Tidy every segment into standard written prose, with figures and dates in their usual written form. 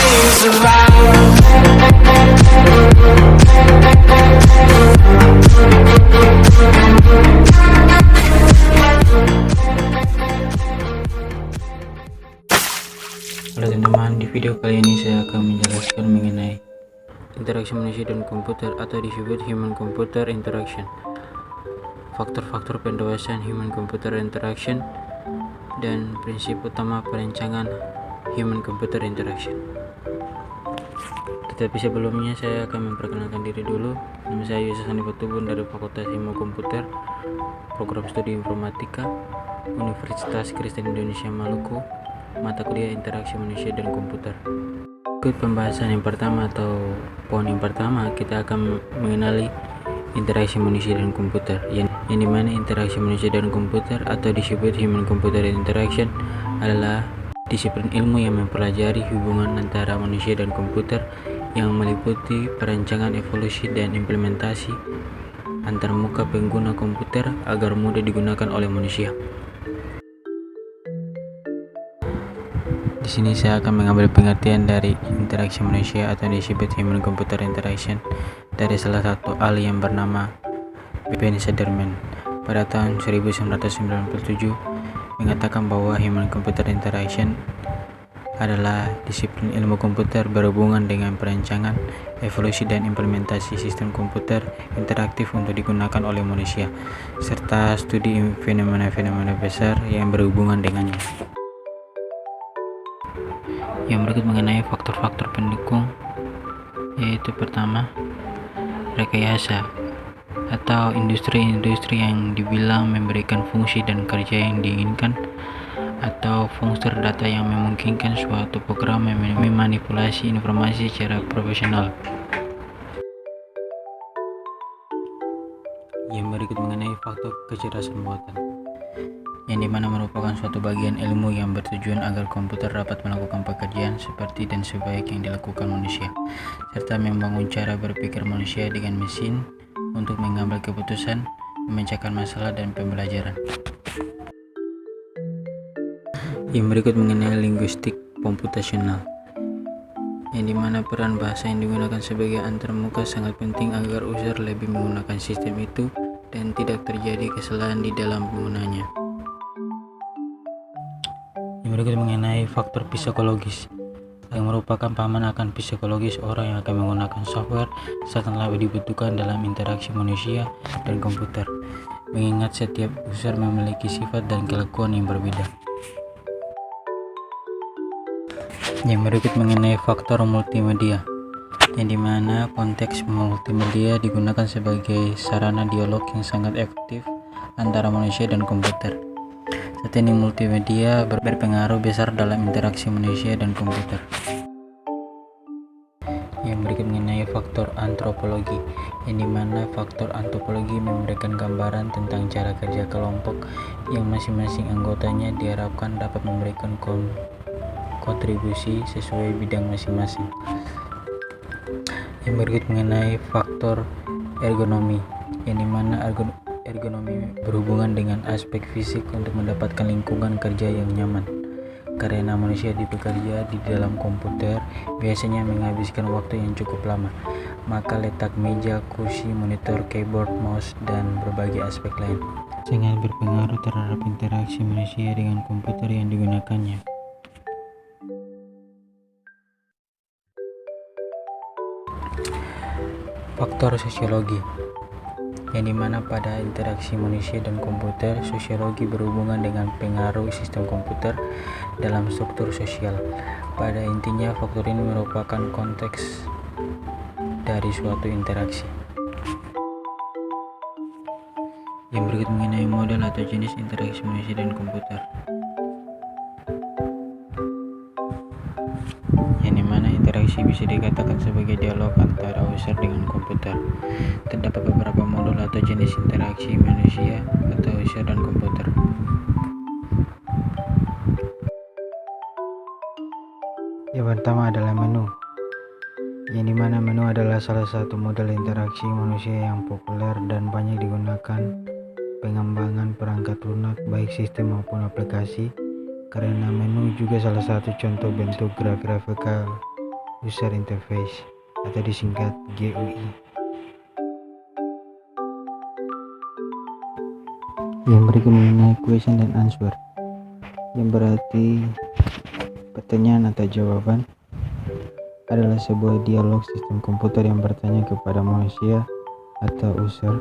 things around. Halo teman-teman, di video kali ini saya akan menjelaskan mengenai interaksi manusia dan komputer atau disebut human computer interaction, faktor-faktor pendewasaan human computer interaction, dan prinsip utama perancangan human computer interaction. Tetapi sebelumnya saya akan memperkenalkan diri dulu. Nama saya Yusuf Sandi Patubun dari Fakultas Ilmu Komputer, Program Studi Informatika, Universitas Kristen Indonesia Maluku, mata kuliah interaksi manusia dan komputer. Ikut pembahasan yang pertama atau poin yang pertama, kita akan mengenali interaksi manusia dan komputer, yang dimana interaksi manusia dan komputer atau disebut human computer interaction adalah disiplin ilmu yang mempelajari hubungan antara manusia dan komputer yang meliputi perancangan, evolusi, dan implementasi antarmuka pengguna komputer agar mudah digunakan oleh manusia. Di sini saya akan mengambil pengertian dari interaksi manusia atau disebut human computer interaction dari salah satu ahli yang bernama Ben Sederman pada tahun 1997 mengatakan bahwa human computer interaction adalah disiplin ilmu komputer berhubungan dengan perancangan, evolusi, dan implementasi sistem komputer interaktif untuk digunakan oleh manusia serta studi fenomena-fenomena besar yang berhubungan dengannya. Yang berikut mengenai faktor-faktor pendukung, yaitu pertama, rekayasa atau industri-industri yang dibilang memberikan fungsi dan kerja yang diinginkan, atau fungsi data yang memungkinkan suatu program memanipulasi informasi secara profesional. Yang berikut mengenai faktor kecerdasan buatan, yang dimana merupakan suatu bagian ilmu yang bertujuan agar komputer dapat melakukan pekerjaan seperti dan sebaik yang dilakukan manusia, serta membangun cara berpikir manusia dengan mesin untuk mengambil keputusan, memecahkan masalah, dan pembelajaran. Yang berikut mengenai linguistik komputasional, yang dimana peran bahasa yang digunakan sebagai antarmuka sangat penting agar user lebih menggunakan sistem itu dan tidak terjadi kesalahan di dalam penggunanya. Yang berikut mengenai faktor psikologis, yang merupakan pemahaman akan psikologis orang yang akan menggunakan software sangatlah dibutuhkan dalam interaksi manusia dan komputer, mengingat setiap user memiliki sifat dan kelakuan yang berbeda. Yang berikut mengenai faktor multimedia, yang dimana konteks multimedia digunakan sebagai sarana dialog yang sangat efektif antara manusia dan komputer. Setting multimedia berpengaruh besar dalam interaksi manusia dan komputer. Yang berikut mengenai faktor antropologi, yang dimana faktor antropologi memberikan gambaran tentang cara kerja kelompok yang masing-masing anggotanya diharapkan dapat memberikan kontribusi sesuai bidang masing-masing. Yang berikut mengenai faktor ergonomi, yang dimana ergonomi berhubungan dengan aspek fisik untuk mendapatkan lingkungan kerja yang nyaman. Karena manusia bekerja di dalam komputer biasanya menghabiskan waktu yang cukup lama, maka letak meja, kursi, monitor, keyboard, mouse, dan berbagai aspek lain sangat berpengaruh terhadap interaksi manusia dengan komputer yang digunakannya. Faktor sosiologi, yang dimana pada interaksi manusia dan komputer, sosiologi berhubungan dengan pengaruh sistem komputer dalam struktur sosial. Pada intinya, faktor ini merupakan konteks dari suatu interaksi. Yang berikut mengenai model atau jenis interaksi manusia dan komputer, yang dimana interaksi bisa dikatakan sebagai dialog antara user dengan komputer. Terdapat beberapa model atau jenis interaksi manusia atau user dan komputer. Yang pertama adalah menu, yang dimana menu adalah salah satu model interaksi manusia yang populer dan banyak digunakan pengembangan perangkat lunak baik sistem maupun aplikasi, karena menu juga salah satu contoh bentuk grafikal User Interface atau disingkat GUI. Yang berikut mengenai question dan answer, yang berarti pertanyaan atau jawaban adalah sebuah dialog sistem komputer yang bertanya kepada manusia atau user.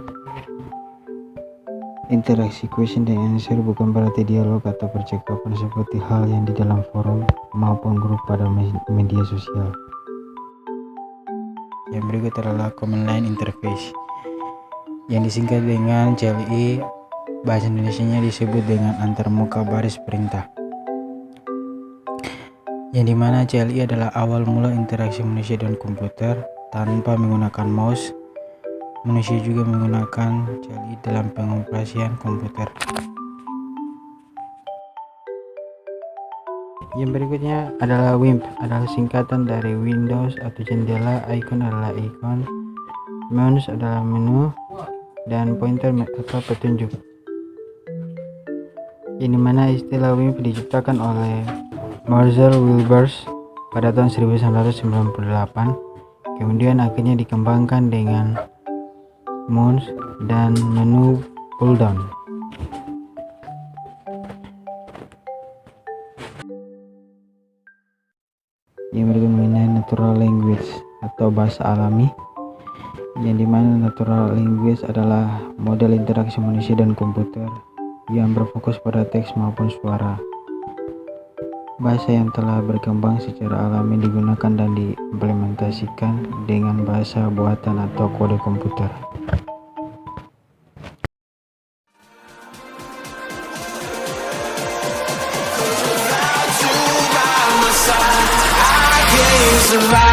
Interaksi question dan answer bukan berarti dialog atau percakapan seperti hal yang di dalam forum maupun grup pada media sosial. Yang berikut adalah Command Line Interface, yang disingkat dengan CLI. Bahasa Indonesianya disebut dengan antarmuka baris perintah, yang dimana CLI adalah awal mula interaksi manusia dan komputer tanpa menggunakan mouse. Manusia juga menggunakan CLI dalam pengoperasian komputer. Yang berikutnya adalah WIMP, adalah singkatan dari Windows atau jendela, icon adalah icon, mouse adalah menu, dan pointer atau petunjuk. Yang dimana istilah WIMP diciptakan oleh Marcel Wilbers pada tahun 1998, kemudian akhirnya dikembangkan dengan mouse dan menu pull-down. Yang berikut mengenai natural language atau bahasa alami, yang dimana natural language adalah model interaksi manusia dan komputer yang berfokus pada teks maupun suara. Bahasa yang telah berkembang secara alami digunakan dan diimplementasikan dengan bahasa buatan atau kode komputer. Survive.